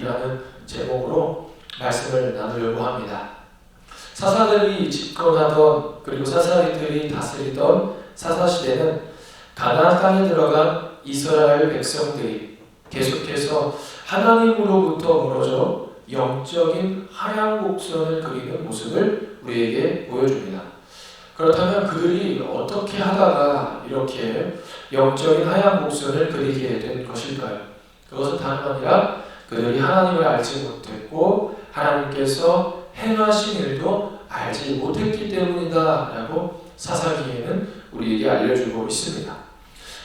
사사기라는 제목으로 말씀을 나누려고 합니다. 사사들이 집권하던 그리고 사사들이 다스리던 사사시대는 가나안 땅에 들어간 이스라엘 백성들이 계속해서 하나님으로부터 멀어져 영적인 하향 곡선을 그리는 모습을 우리에게 보여줍니다. 그렇다면 그들이 어떻게 하다가 이렇게 영적인 하향 곡선을 그리게 된 것일까요? 그것은 다름 아니라 그들이 하나님을 알지 못했고 하나님께서 행하신 일도 알지 못했기 때문이다 라고 사사기에는 우리에게 알려주고 있습니다.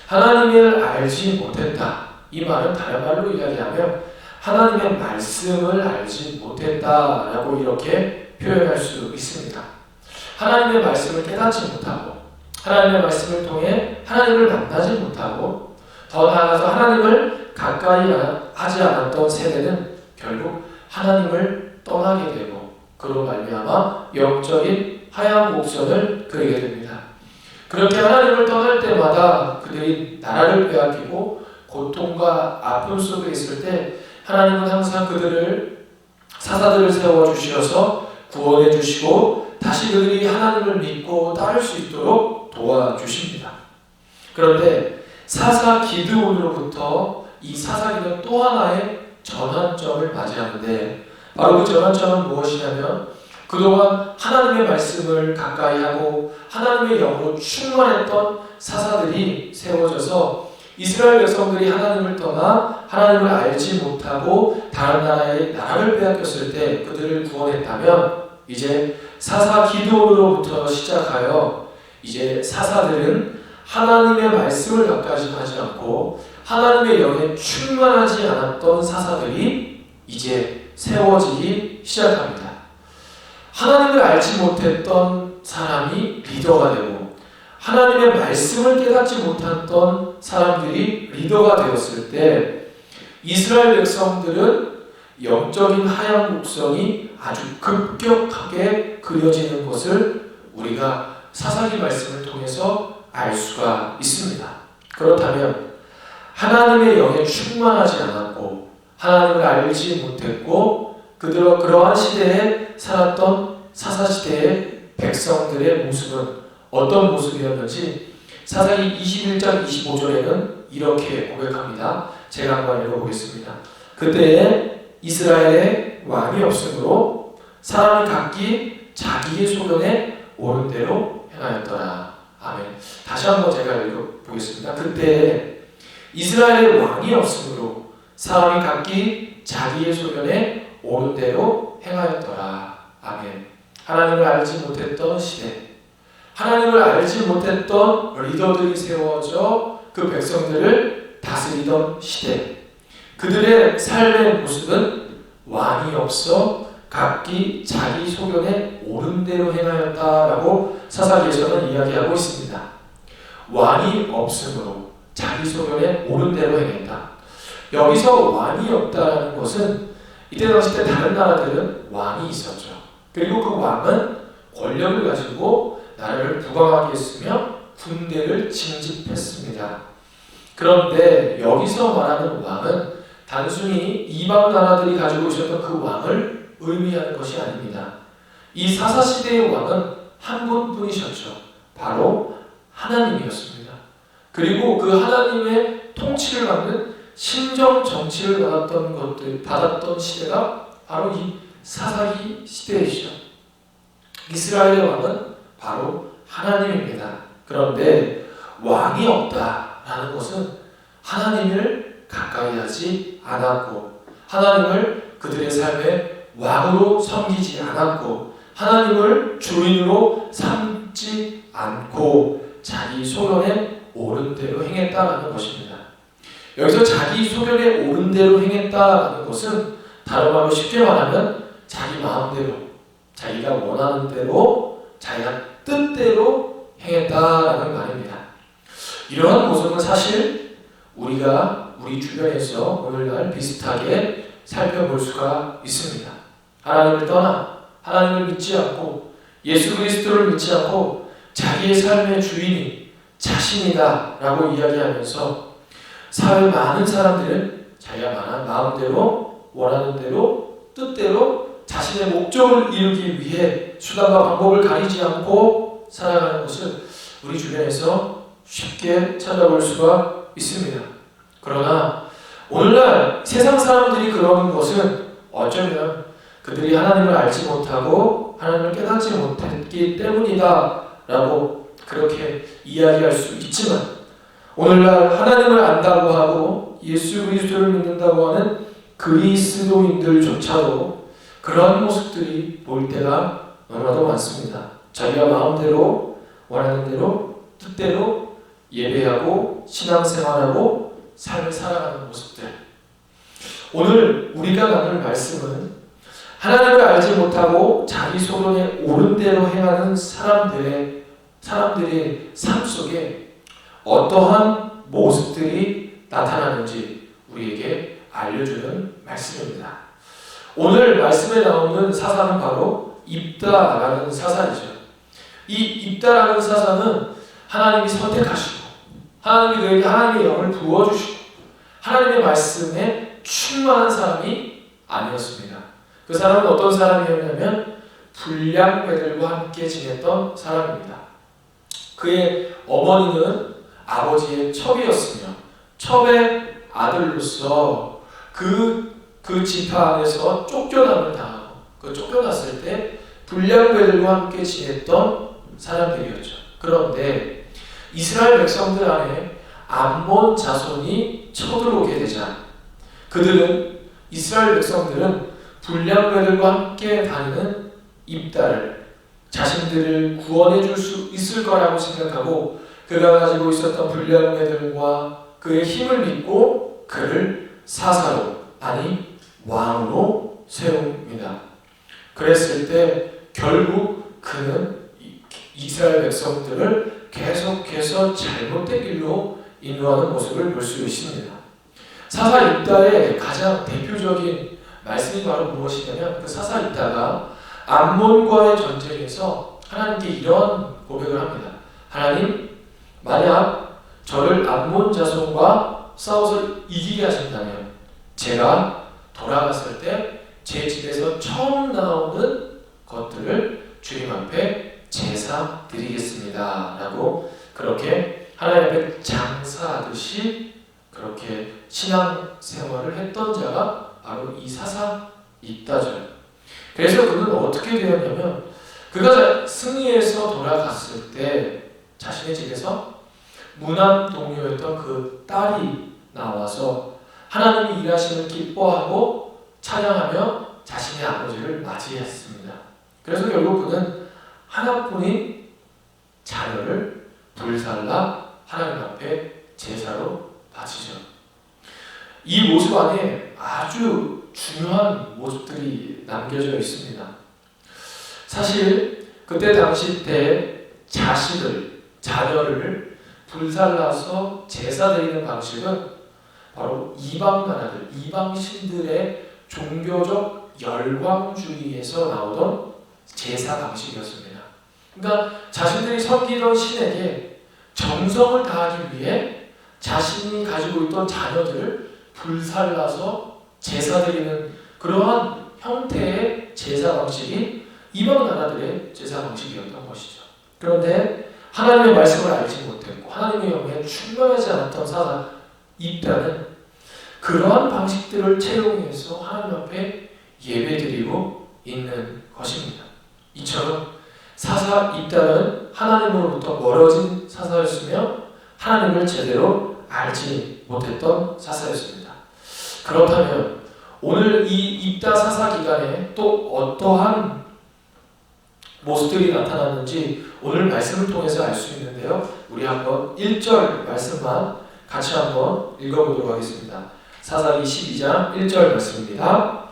하나님을 알지 못했다. 이 말은 다른 말로 이야기하면 하나님의 말씀을 알지 못했다 라고 이렇게 표현할 수 있습니다. 하나님의 말씀을 깨닫지 못하고 하나님의 말씀을 통해 하나님을 만나지 못하고 더 나아가서 하나님을 가까이 하지 않았던 세대는 결국 하나님을 떠나게 되고 그로 말미암아 영적인 하향 곡선을 그리게 됩니다. 그렇게 하나님을 떠날 때마다 그들이 나라를 빼앗기고 고통과 아픔 속에 있을 때 하나님은 항상 그들을 사사들을 세워주셔서 구원해 주시고 다시 그들이 하나님을 믿고 따를 수 있도록 도와주십니다. 그런데 사사 기드온으로부터 이 사사기는 또 하나의 전환점을 맞이하는데 바로 그 전환점은 무엇이냐면 그동안 하나님의 말씀을 가까이 하고 하나님의 영으로 충만했던 사사들이 세워져서 이스라엘 백성들이 하나님을 떠나 하나님을 알지 못하고 다른 나라의 나라를 빼앗겼을 때 그들을 구원했다면 이제 사사 기드온으로부터 시작하여 이제 사사들은 하나님의 말씀을 가까이 하지 않고 하나님의 영에 충만하지 않았던 사사들이 이제 세워지기 시작합니다. 하나님을 알지 못했던 사람이 리더가 되고 하나님의 말씀을 깨닫지 못했던 사람들이 리더가 되었을 때 이스라엘 백성들은 영적인 하향 곡선이 아주 급격하게 그려지는 것을 우리가 사사기 말씀을 통해서 알 수가 있습니다. 그렇다면 하나님의 영에 충만하지 않았고 하나님을 알지 못했고 그러한 시대에 살았던 사사시대의 백성들의 모습은 어떤 모습이었는지 사사기 21장 25절에는 이렇게 고백합니다. 제가 한번 읽어보겠습니다. 그때에 이스라엘에 왕이 없으므로 사람이 각기 자기의 소견에 옳은 대로 행하였더라. 아멘. 다시 한번 제가 읽어보겠습니다. 그때에 이스라엘에 왕이 없으므로 사람이 각기 자기의 소견에 옳은 대로 행하였더라. 아멘. 하나님을 알지 못했던 시대, 하나님을 알지 못했던 리더들이 세워져 그 백성들을 다스리던 시대, 그들의 삶의 모습은 왕이 없어 각기 자기 소견에 옳은 대로 행하였다라고 사사기에서는 이야기하고 있습니다. 왕이 없으므로 자기 소견에 옳은 대로 행했다. 여기서 왕이 없다라는 것은 이때 당시 때 다른 나라들은 왕이 있었죠. 그리고 그 왕은 권력을 가지고 나라를 부강하게 했으며 군대를 징집했습니다. 그런데 여기서 말하는 왕은 단순히 이방 나라들이 가지고 있었던 그 왕을 의미하는 것이 아닙니다. 이 사사시대의 왕은 한 분뿐이셨죠. 바로 하나님이었습니다. 그리고 그 하나님의 통치를 받는 신정 정치를 받았던 시대가 바로 이 사사기 시대이시죠. 이스라엘의 왕은 바로 하나님입니다. 그런데 왕이 없다라는 것은 하나님을 가까이 하지 않았고 하나님을 그들의 삶에 왕으로 섬기지 않았고 하나님을 주인으로 삼지 않고 자기 소견에 옳은 대로 행했다라는 것입니다. 여기서 자기 소견에 옳은 대로 행했다라는 것은 다른 말로 쉽게 말하면 자기 마음대로 자기가 원하는 대로 자기가 뜻대로 행했다라는 말입니다. 이러한 모습은 사실 우리가 우리 주변에서 오늘날 비슷하게 살펴볼 수가 있습니다. 하나님을 떠나 하나님을 믿지 않고 예수 그리스도를 믿지 않고 자기의 삶의 주인이 자신이다 라고 이야기하면서 사회 많은 사람들은 자기가 마음대로 원하는 대로 뜻대로 자신의 목적을 이루기 위해 수단과 방법을 가리지 않고 살아가는 것을 우리 주변에서 쉽게 찾아볼 수가 있습니다. 그러나 오늘날 세상 사람들이 그러는 것은 어쩌면 그들이 하나님을 알지 못하고 하나님을 깨닫지 못했기 때문이다 라고 그렇게 이야기할 수 있지만, 오늘날 하나님을 안다고 하고 예수 그리스도를 믿는다고 하는 그리스도인들조차도 그런 모습들이 보일 때가 너무나도 많습니다. 자기가 마음대로 원하는 대로 뜻대로 예배하고 신앙생활하고 삶을 살아가는 모습들. 오늘 우리가 나눌 말씀은 하나님을 알지 못하고 자기 소견에 옳은 대로 행하는 사람들의 삶 속에 어떠한 모습들이 나타나는지 우리에게 알려주는 말씀입니다. 오늘 말씀에 나오는 사사는 바로 입다라는 사사이죠. 이 입다라는 사사는 하나님이 선택하시고 하나님이 그에게 하나님의 영을 부어주시고 하나님의 말씀에 충만한 사람이 아니었습니다. 그 사람은 어떤 사람이었냐면 불량배들과 함께 지냈던 사람입니다. 그의 어머니는 아버지의 첩이었으며 첩의 아들로서 그 지파 안에서 쫓겨남을 당하고 그 쫓겨났을 때 불량배들과 함께 지냈던 사람들이었죠. 그런데 이스라엘 백성들 안에 암몬 자손이 쳐들어오게 되자 이스라엘 백성들은 불량배들과 함께 다니는 입다를 자신들을 구원해 줄 수 있을 거라고 생각하고 그가 가지고 있었던 불량배들과 그의 힘을 믿고 그를 사사로, 아니 왕으로 세웁니다. 그랬을 때 결국 그는 이스라엘 백성들을 계속해서 잘못된 길로 인도하는 모습을 볼 수 있습니다. 사사 입다의 가장 대표적인 말씀이 바로 무엇이냐면 그 사사 입다가 암몬과의 전쟁에서 하나님께 이런 고백을 합니다. 하나님, 만약 저를 암몬 자손과 싸워서 이기게 하신다면 제가 돌아갔을 때 제 집에서 처음 나오는 것들을 주님 앞에 제사 드리겠습니다 라고 그렇게 하나님 앞에 장사하듯이 그렇게 신앙생활을 했던 자가 바로 이 사사 입다죠. 그래서 그는 어떻게 되었냐면 그가 승리해서 돌아갔을 때 자신의 집에서 무남 동료였던 그 딸이 나와서 하나님이 일하심을 기뻐하고 찬양하며 자신의 아버지를 맞이했습니다. 그래서 결국 그는 하나뿐인 자녀를 불살라 하나님 앞에 제사로 바치죠. 이 모습 안에 아주 중요한 모습들이 남겨져 있습니다. 사실 그때 당시 때 자녀를 불살라서 제사 드리는 방식은 바로 이방 나라들, 이방 신들의 종교적 열광주의에서 나오던 제사 방식이었습니다. 그러니까 자신들이 섬기던 신에게 정성을 다하기 위해 자신이 가지고 있던 자녀들을 불살라서 제사 드리는 그러한 형태의 제사 방식이 이방 나라들의 제사 방식이었던 것이죠. 그런데 하나님의 말씀을 알지 못했고 하나님의 영에 충만하지 않았던 사사 입다는 그러한 방식들을 채용해서 하나님 앞에 예배드리고 있는 것입니다. 이처럼 사사 입다는 하나님으로부터 멀어진 사사였으며 하나님을 제대로 알지 못했던 사사였습니다. 그렇다면 오늘 이 입다 사사 기간에 또 어떠한 모습들이 나타났는지 오늘 말씀을 통해서 알 수 있는데요. 우리 한번 1절 말씀만 같이 한번 읽어보도록 하겠습니다. 사사기 12장 1절 말씀입니다.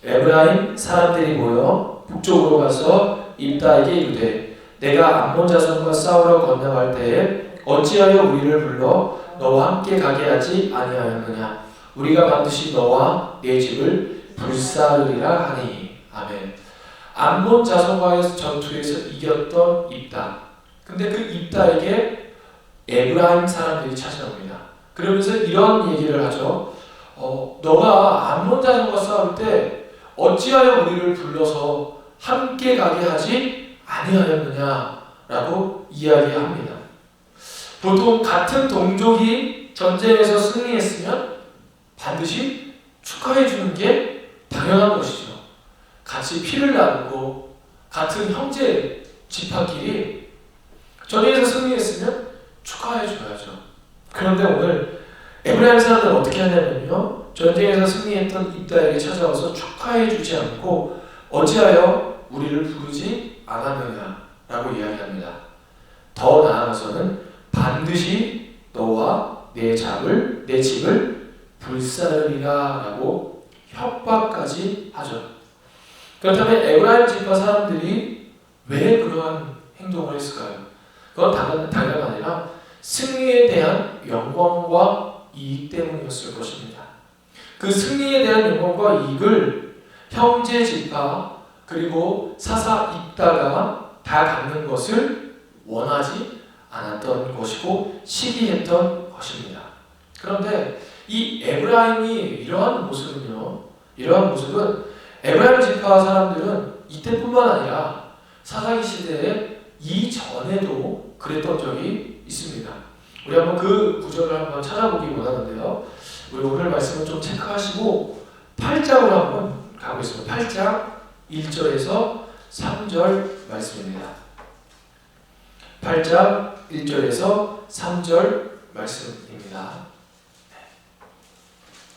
에브라임 사람들이 모여 북쪽으로 가서 입다에게 이르되 내가 암몬 자손과 싸우러 건너갈 때에 어찌하여 우리를 불러 너와 함께 가게 하지 아니하였느냐. 우리가 반드시 너와 네 집을 불사르리라 하니. 아멘. 암몬 자손과의 전투에서 이겼던 입다. 근데 그 입다에게 에브라임 사람들이 찾아옵니다. 그러면서 이런 얘기를 하죠. 너가 암몬 자손과 싸울 때 어찌하여 우리를 불러서 함께 가게 하지 아니하였느냐라고 이야기합니다. 보통 같은 동족이 전쟁에서 승리했으면 반드시 축하해 주는 게 당연한 것이죠. 같이 피를 나누고 같은 형제 지파끼리 전쟁에서 승리했으면 축하해 줘야죠. 그런데 오늘 에브라임 사람들은 어떻게 하냐면요, 전쟁에서 승리했던 입다에게 찾아와서 축하해 주지 않고 어찌하여 우리를 부르지 않았느냐라고 이야기합니다. 더 나아가서는 반드시 너와 내 집을 불사르리라라고 협박까지 하죠. 그렇다면 에브라임 지파 사람들이 왜 그러한 행동을 했을까요? 그건 다가 아니라 승리에 대한 영광과 이익 때문이었을 것입니다. 그 승리에 대한 영광과 이익을 형제 지파 그리고 사사 입다가 다 갖는 것을 원하지 않았던 것이고 시기했던 것입니다. 그런데 이 에브라임이 이러한 모습은 에브라임 지파 사람들은 이때뿐만 아니라 사사기 시대에 이전에도 그랬던 적이 있습니다. 우리 한번 그 구절을 한번 찾아보기 원하는데요. 우리 오늘 말씀을 좀 체크하시고 8장으로 한번 가보겠습니다. 8장 1절에서 3절 말씀입니다. 8장 1절에서 3절 말씀입니다.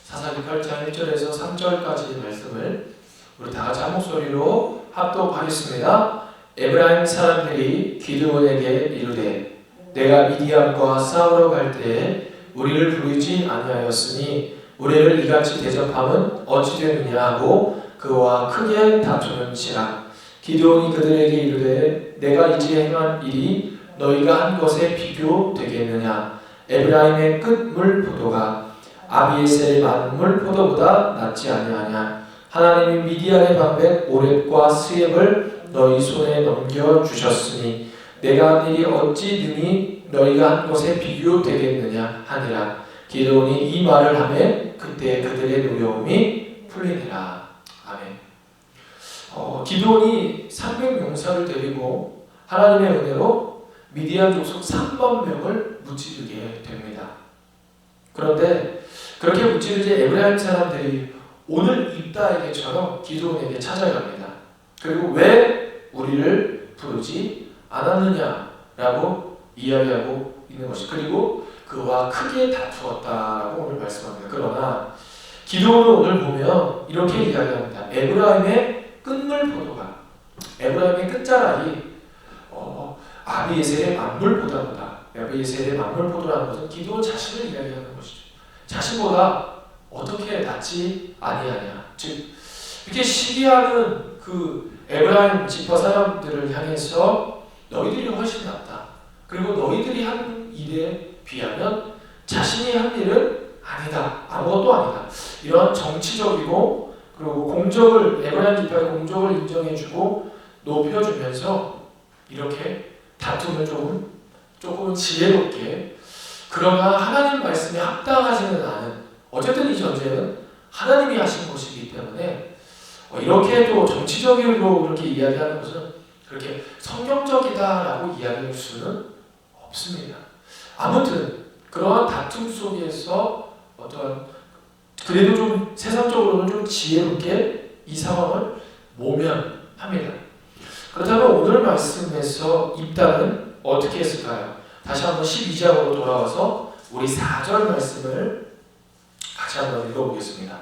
사사기 8장 1절에서 3절까지 말씀을 우리 다 같이 한 목소리로 합독하겠습니다. 에브라임 사람들이 기드온에게 이르되 내가 미디안과 싸우러 갈 때에 우리를 부르지 아니하였으니 우리를 이같이 대접함은 어찌 되느냐 하고 그와 크게 다투는지라. 기드온이 그들에게 이르되 내가 이제 행한 일이 너희가 한 것에 비교되겠느냐. 에브라임의 끝물 포도가 아비에셀의 만물 포도보다 낫지 아니하냐. 하나님이 미디안의 방백 오렙과 스엡을 너희 손에 넘겨주셨으니 내가 한 일이 어찌 능히 너희가 한 것에 비교되겠느냐 하니라. 기드온이 이 말을 하매 그때 그들의 노여움이 풀리니라. 아멘. 기드온이 300용사를 데리고 하나님의 은혜로 미디안 족속 3만 명을 무찌르게 됩니다. 그런데 그렇게 무찌르지 에브라임 사람들이 오늘 입다에게처럼 기드온에게 찾아갑니다. 그리고 왜 우리를 부르지 않았느냐라고 이야기하고 있는 것이, 그리고 그와 크게 다투었다라고 오늘 말씀합니다. 그러나 기드온은 오늘 보면 이렇게 이야기합니다. 에브라임의 끝물 포도가, 에브라임의 끝자락이 아비에셀의 만물 포도보다, 아비에셀의 만물 포도라는 것은 기드온 자신을 이야기하는 것이죠. 자신보다 어떻게 낫지 아니하냐. 즉 이렇게 시기하는 그 에브라임 지파 사람들을 향해서 너희들이 훨씬 낫다. 그리고 너희들이 한 일에 비하면 자신이 한 일은 아니다. 아무것도 아니다. 이런 정치적이고 그리고 공적을, 에브라임 지파의 공적을 인정해주고 높여주면서 이렇게 다툼을 조금 지혜롭게, 그러나 하나님 말씀에 합당하지는 않은, 어쨌든 이 전쟁은 하나님이 하신 것이기 때문에 이렇게 또 정치적으로 이렇게 이야기하는 것은 그렇게 성경적이다라고 이야기할 수는 없습니다. 아무튼 그러한 다툼 속에서 어떠한, 그래도 좀 세상적으로는 좀 지혜롭게 이 상황을 모면합니다. 그렇다면 오늘 말씀에서 입다는 어떻게 했을까요? 다시 한번 12장으로 돌아와서 우리 4절 말씀을 같이 한번 읽어보겠습니다.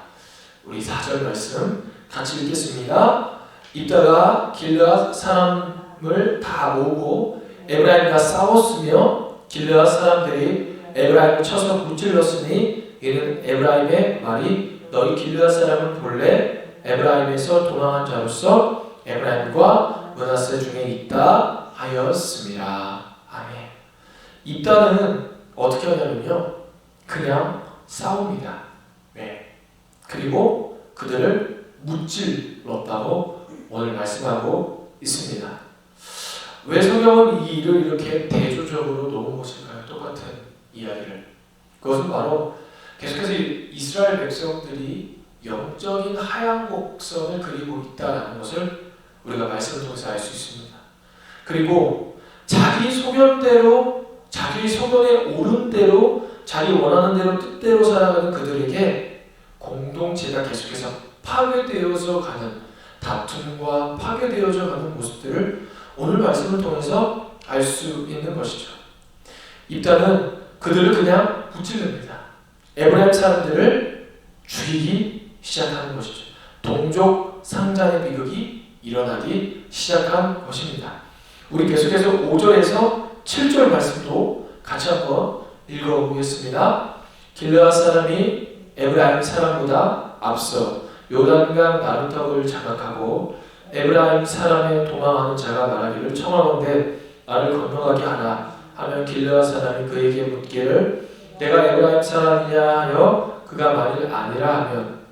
우리 4절 말씀 같이 읽겠습니다. 입다가 길르앗 사람을 다 모으고 에브라임과 싸웠으며 길르앗 사람들이 에브라임을 쳐서 무찔렀으니 이는 에브라임의 말이 너희 길르앗 사람은 본래 에브라임에서 도망한 자로서 에브라임과 므낫세 중에 있다 하였습니다. 아멘. 입다는 어떻게 하냐면요, 그냥 싸웁니다. 네. 그리고 그들을 무찔렀다고 오늘 말씀하고 있습니다. 왜 성경은 이 일을 이렇게 대조적으로 놓은 것일까요? 똑같은 이야기를. 그것은 바로 계속해서 이스라엘 백성들이 영적인 하향 곡선을 그리고 있다는 것을 우리가 말씀을 통해서 알 수 있습니다. 그리고 자기 소견대로, 자기 소견에 오른 대로, 자기 원하는 대로 뜻대로 살아가는 그들에게 공동체가 계속해서 파괴되어져 가는, 다툼과 파괴되어져 가는 모습들을 오늘 말씀을 통해서 알 수 있는 것이죠. 입다는 그들을 그냥 무찌릅니다. 에브라임 사람들을 죽이기 시작하는 것이죠. 동족 상잔의 비극이 일어나기 시작한 것입니다. 우리 계속해서 5절에서 7절 말씀도 같이 한번 읽어보겠습니다. 길르앗 사람이 에브라임 사람보다 앞서 요단강 나루턱을 장악하고 에브라임 사람의 도망하는 자가 말하기를 청하건대 나를 건너가게 하라 하면 길르앗 사람이 그에게 묻기를 내가 에브라임 사람이냐 하여 그가 만일 아니라 하면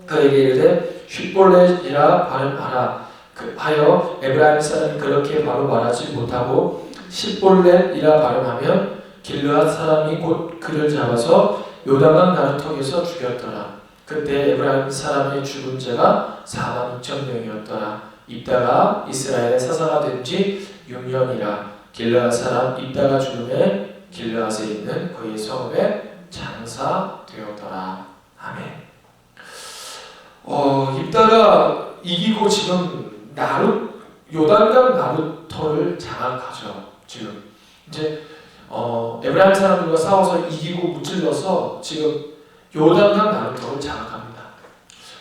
그에게 이르되 쉿볼렛이라 발음하라 하여 에브라임 사람이 그렇게 바로 말하지 못하고 십볼렛이라 발음하면 길르앗 사람이 곧 그를 잡아서 요단강 나루턱에서 죽였더라. 그때 에브라임 사람의 죽은 자가 42,000명이었더라. 입다가 이스라엘의 사사가 된 지 6년이라. 길르앗 사람 입다가 죽음에 길르앗에 있는 그의 성읍에 장사되었더라. 아멘. 입다가 이기고 지금 요단강 나루터를 장악하죠. 지금 이제 에브라임 사람들과 싸워서 이기고 무찔러서 지금 요단강 나루터를 장악합니다.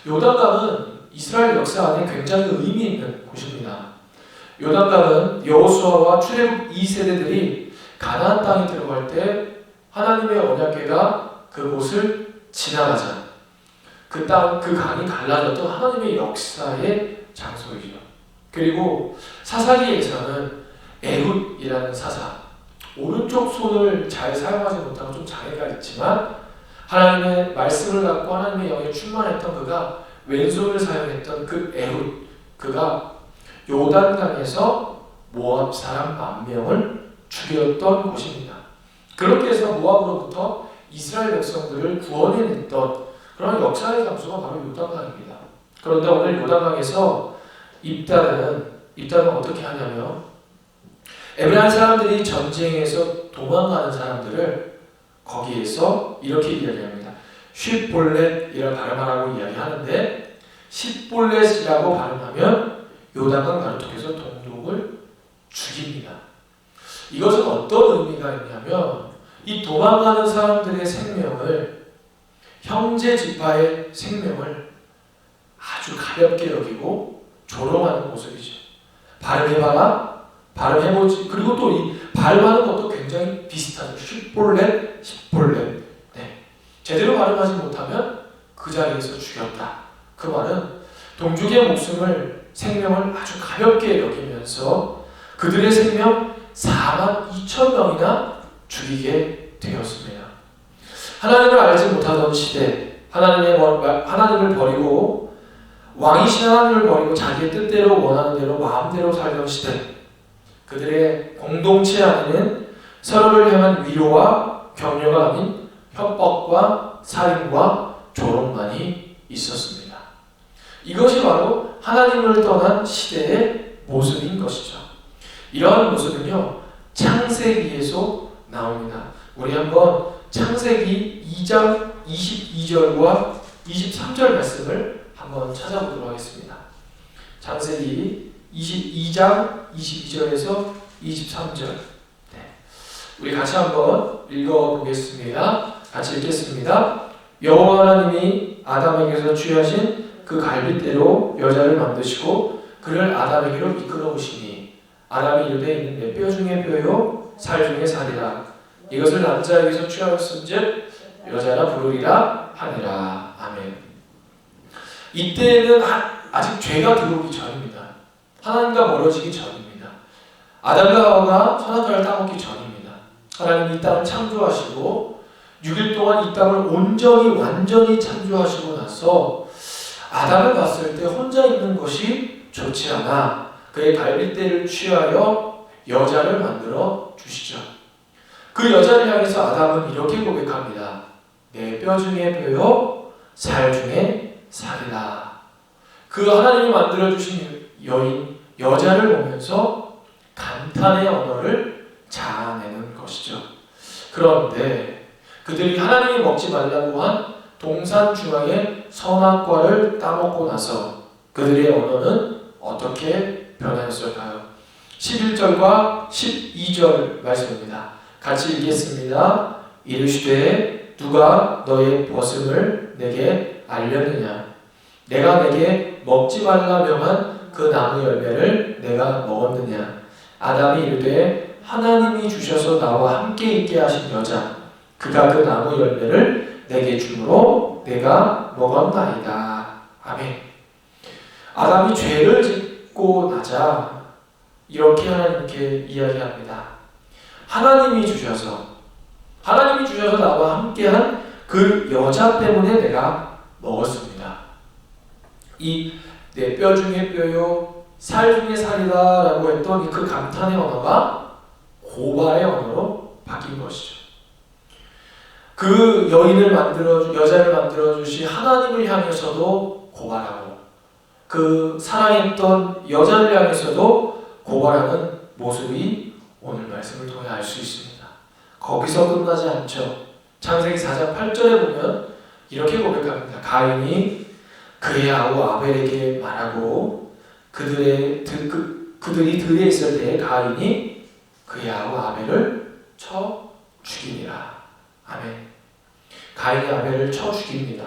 요단강은 이스라엘 역사 안에 굉장히 의미 있는 곳입니다. 요단강은 여호수아와 출애굽 2세대들이 가나안 땅에 들어갈 때 하나님의 언약궤가 그곳을 지나가자 그 강이 갈라졌던 하나님의 역사의 장소이죠. 그리고 사사기에서는 에훗이라는 사사, 오른쪽 손을 잘 사용하지 못하고 좀 장애가 있지만 하나님의 말씀을 갖고 하나님의 영에 충만했던 그가 왼손을 사용했던 그 에훗, 그가 요단강에서 모압 사람 10,000명을 죽였던 곳입니다. 그렇게 해서 모압으로부터 이스라엘 백성들을 구원해냈던 그런 역사의 장소가 바로 요단강입니다. 그런데 오늘 요단강에서 입다는 어떻게 하냐면 에브라임 사람들이 전쟁에서 도망가는 사람들을 거기에서 이렇게 이야기합니다. 쉿볼렛이라 발음하라고 이야기하는데 십볼렛이라고 발음하면 요단강 나루턱에서 동족을 죽입니다. 이것은 어떤 의미가 있냐면 이 도망가는 사람들의 생명을, 형제 지파의 생명을 아주 가볍게 여기고 조롱하는 모습이죠. 발음해봐라, 발음해보지. 그리고 또 이 발음하는 것도 굉장히 비슷하죠. 쉿볼렛, 십볼렛. 네. 제대로 발음하지 못하면 그 자리에서 죽였다. 그 말은 동족의 목숨을, 생명을 아주 가볍게 여기면서 그들의 생명 42,000명이나 죽이게 되었습니다. 하나님을 알지 못하던 시대, 하나님을 버리고 왕이신 하나님을 버리고 자기의 뜻대로 원하는 대로 마음대로 살던 시대, 그들의 공동체 안에는 서로를 향한 위로와 격려가 아닌 협박과 살인과 조롱만이 있었습니다. 이것이 바로 하나님을 떠난 시대의 모습인 것이죠. 이러한 모습은요, 창세기에서 나옵니다. 우리 한번 창세기 2장 22절과 23절 말씀을 한번 찾아보도록 하겠습니다. 창세기 22장 22절에서 23절. 네. 우리 같이 한번 읽어보겠습니다. 같이 읽겠습니다. 여호와 하나님이 아담에게서 취하신 그 갈빗대로 여자를 만드시고 그를 아담에게로 이끌어 오시니 아담이 이르되 이는 내 뼈 중에 뼈요 살 중에 살이라. 이것을 남자에게서 취하였은즉 여자라 부르리라 하니라. 아멘. 이때는 아직 죄가 들어오기 전입니다. 하나님과 멀어지기 전입니다. 아담과 하와가 선악과를 따먹기 전입니다. 하나님이 이 땅을 창조하시고 6일 동안 이 땅을 온전히 완전히 창조하시고 나서 아담을 봤을 때 혼자 있는 것이 좋지 않아 그의 갈빗대를 취하여 여자를 만들어 주시죠. 그 여자를 향해서 아담은 이렇게 고백합니다. 내 뼈 중에 뼈요 살 중에 살이라. 그 하나님이 만들어주신 여자를 보면서 감탄의 언어를 자아내는 것이죠. 그런데 그들이 하나님이 먹지 말라고 한 동산 중앙의 선악과를 따먹고 나서 그들의 언어는 어떻게 변하였을까요? 11절과 12절 말씀입니다. 같이 읽겠습니다. 이르시되 누가 너의 벗음을 내게 알렸느냐? 내가 내게 먹지 말라 명한 그 나무 열매를 내가 먹었느냐? 아담이 이르되 하나님이 주셔서 나와 함께 있게 하신 여자 그가 그 나무 열매를 내게 주므로 내가 먹었나이다. 아멘. 아담이 죄를 짓고 나자 이렇게 하나님께 이야기합니다. 하나님이 주셔서 나와 함께한 그 여자 때문에 내가 먹었습니다. 이 내 뼈 중에 뼈요 살 중에 살이다 라고 했던 그 감탄의 언어가 고발의 언어로 바뀐 것이죠. 그 여자를 만들어주신 하나님을 향해서도 고발하고 그 사랑했던 여자를 향해서도 고발하는 모습이 오늘 말씀을 통해 알 수 있습니다. 거기서 끝나지 않죠. 창세기 4장 8절에 보면 이렇게 고백합니다. 가인이 그의 아우 아벨에게 말하고 그들이 들에 있을 때 가인이 그의 아우 아벨을 쳐 죽이니라. 아멘. 가인이 아벨을 쳐 죽입니다.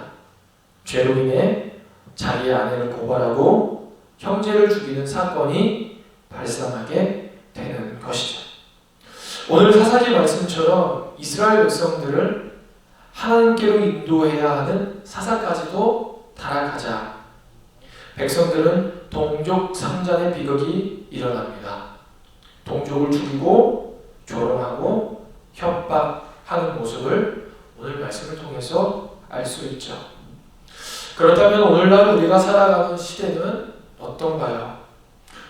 죄로 인해 자기의 아내를 고발하고 형제를 죽이는 사건이 발생하게 되는 것이죠. 오늘 사사기 말씀처럼 이스라엘 백성들을 하나님께로 인도해야 하는 사사까지도 타락하자 백성들은 동족 상잔의 비극이 일어납니다. 동족을 죽이고 조롱하고 협박하는 모습을 오늘 말씀을 통해서 알 수 있죠. 그렇다면 오늘날 우리가 살아가는 시대는 어떤가요?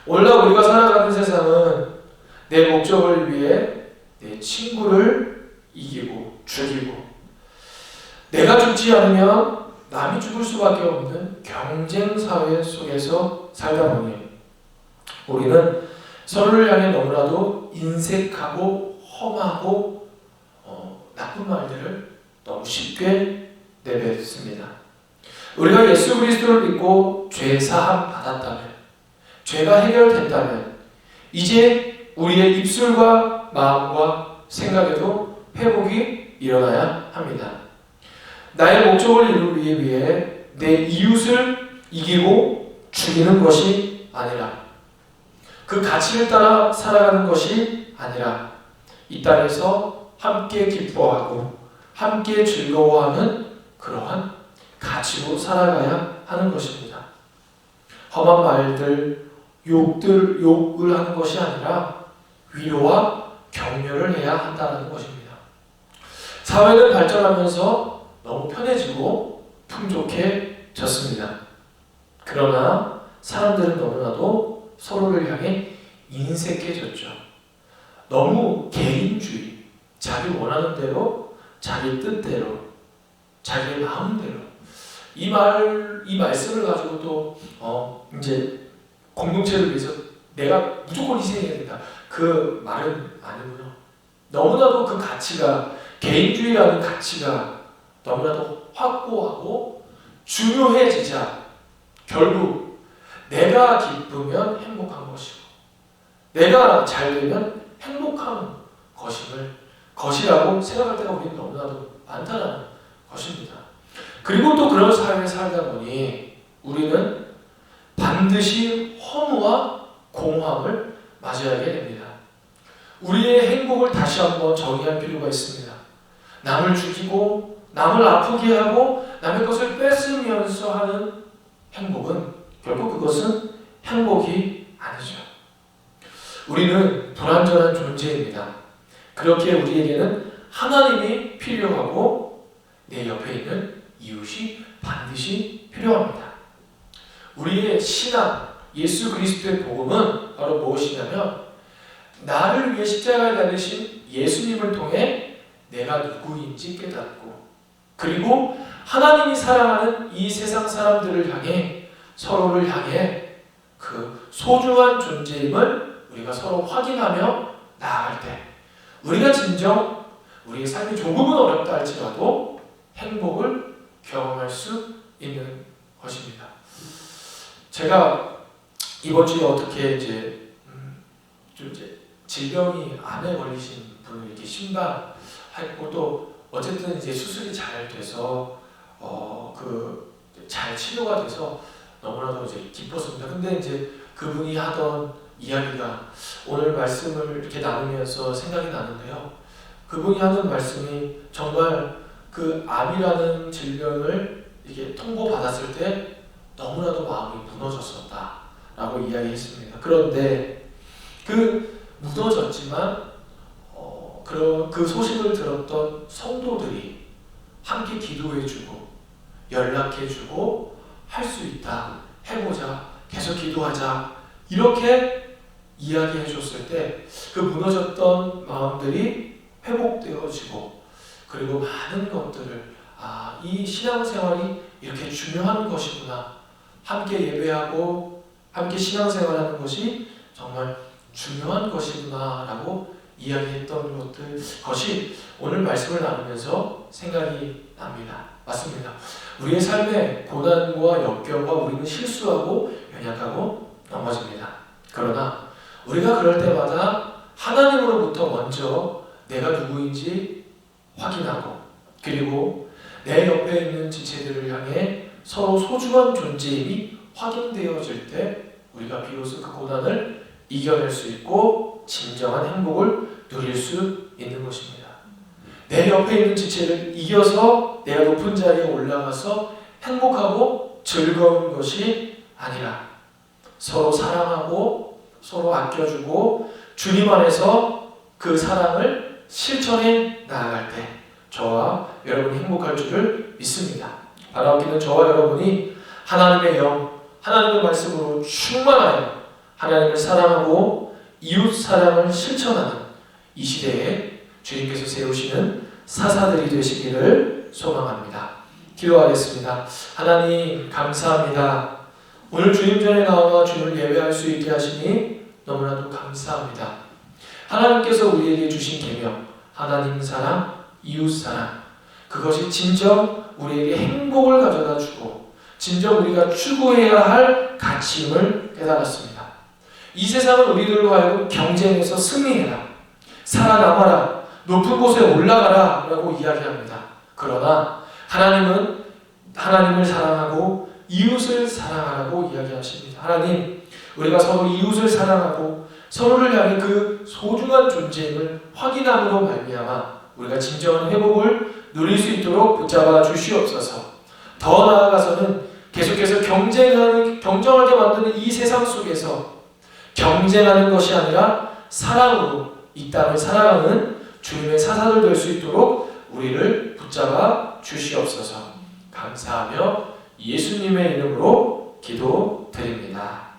오늘날 우리가 살아가는 세상은 내 목적을 위해 내 친구를 이기고 죽이고 내가 죽지 않으면 남이 죽을 수밖에 없는 경쟁사회 속에서 살다 보니 우리는 서로를 향해 너무나도 인색하고 험하고 나쁜 말들을 너무 쉽게 내뱉습니다. 우리가 예수 그리스도를 믿고 죄 사함 받았다면 죄가 해결됐다면 이제 우리의 입술과 마음과 생각에도 회복이 일어나야 합니다. 나의 목적을 이루기 위해 내 이웃을 이기고 죽이는 것이 아니라 그 가치를 따라 살아가는 것이 아니라 이 땅에서 함께 기뻐하고 함께 즐거워하는 그러한 가치로 살아가야 하는 것입니다. 험한 말들, 욕을 하는 것이 아니라 위로와 격려를 해야 한다는 것입니다. 사회는 발전하면서 너무 편해지고 풍족해졌습니다. 그러나 사람들은 너무나도 서로를 향해 인색해졌죠. 너무 개인주의, 자기 원하는 대로, 자기 뜻대로, 자기의 마음대로 이 말씀을 가지고 또 이제 공동체를 위해서 내가 무조건 희생해야 된다. 그 말은 아니고요. 너무나도 그 가치가 개인주의라는 가치가 너무나도 확고하고 중요해지자 결국 내가 기쁘면 행복한 것이고 내가 잘 되면 행복한 것이라고 생각할 때가 우리는 너무나도 많다는 것입니다. 그리고 또 그런 삶을 살다 보니 우리는 반드시 허무와 공허함을 맞이하게 됩니다. 우리의 행복을 다시 한번 정의할 필요가 있습니다. 남을 죽이고 남을 아프게 하고 남의 것을 뺏으면서 하는 행복은 결국 그것은 행복이 아니죠. 우리는 불완전한 존재입니다. 그렇게 우리에게는 하나님이 필요하고 내 옆에 있는 이웃이 반드시 필요합니다. 우리의 신앙, 예수 그리스도의 복음은 바로 무엇이냐면 나를 위해 십자가에 달리신 예수님을 통해 내가 누구인지 깨닫고 그리고 하나님이 사랑하는 이 세상 사람들을 향해, 서로를 향해 그 소중한 존재임을 우리가 서로 확인하며 나아갈 때 우리가 진정 우리의 삶이 조금은 어렵다 할지라도 행복을 경험할 수 있는 것입니다. 제가 이번 주에 어떻게 좀 질병이 암에 걸리신 분을 이렇게 심방했고 또 어쨌든 이제 수술이 잘 돼서 잘 치료가 돼서 너무나도 이제 기뻤습니다. 근데 이제 그분이 하던 이야기가 오늘 말씀을 이렇게 나누면서 생각이 나는데요. 그분이 하는 말씀이 정말 그 암이라는 질병을 이게 통보받았을 때 너무나도 마음이 무너졌었다라고 이야기했습니다. 그런데 무너졌지만 그 소식을 들었던 성도들이 함께 기도해주고 연락해주고 할 수 있다, 해보자, 계속 기도하자 이렇게 이야기해줬을 때 그 무너졌던 마음들이 회복되어지고 그리고 많은 것들을 이 신앙생활이 이렇게 중요한 것이구나, 함께 예배하고 함께 신앙생활하는 것이 정말 중요한 것이구나 라고 이야기했던 것이 오늘 말씀을 나누면서 생각이 납니다. 맞습니다. 우리의 삶에 고난과 역경과 우리는 실수하고 연약하고 넘어집니다. 그러나 우리가 그럴 때마다 하나님으로부터 먼저 내가 누구인지 확인하고 그리고 내 옆에 있는 지체들을 향해 서로 소중한 존재임이 확인되어질 때 우리가 비로소 그 고난을 이겨낼 수 있고 진정한 행복을 누릴 수 있는 것입니다. 내 옆에 있는 지체를 이겨서 내가 높은 자리에 올라가서 행복하고 즐거운 것이 아니라 서로 사랑하고 서로 아껴주고 주님 안에서 그 사랑을 실천해 나아갈 때 저와 여러분이 행복할 줄을 믿습니다. 바라옵기는 저와 여러분이 하나님의 영, 하나님의 말씀으로 충만하여 하나님을 사랑하고 이웃 사랑을 실천하는 이 시대에 주님께서 세우시는 사사들이 되시기를 소망합니다. 기도하겠습니다. 하나님 감사합니다. 오늘 주님 전에 나와 주님을 예배할 수 있게 하시니 너무나도 감사합니다. 하나님께서 우리에게 주신 계명, 하나님 사랑, 이웃 사랑, 그것이 진정 우리에게 행복을 가져다 주고 진정 우리가 추구해야 할 가치임을 깨달았습니다. 이 세상은 우리들로 하여금 경쟁에서 승리해라, 살아남아라, 높은 곳에 올라가라 라고 이야기합니다. 그러나 하나님은 하나님을 사랑하고 이웃을 사랑하라고 이야기하십니다. 하나님, 우리가 서로 이웃을 사랑하고 서로를 향해 그 소중한 존재임을 확인함으로 말미암아 우리가 진정한 회복을 누릴 수 있도록 붙잡아 주시옵소서. 더 나아가서는 계속해서 경쟁하게 만드는 이 세상 속에서 경쟁하는 것이 아니라 사랑으로 이 땅을 살아가는 주님의 사사들 될 수 있도록 우리를 붙잡아 주시옵소서. 감사하며 예수님의 이름으로 기도드립니다.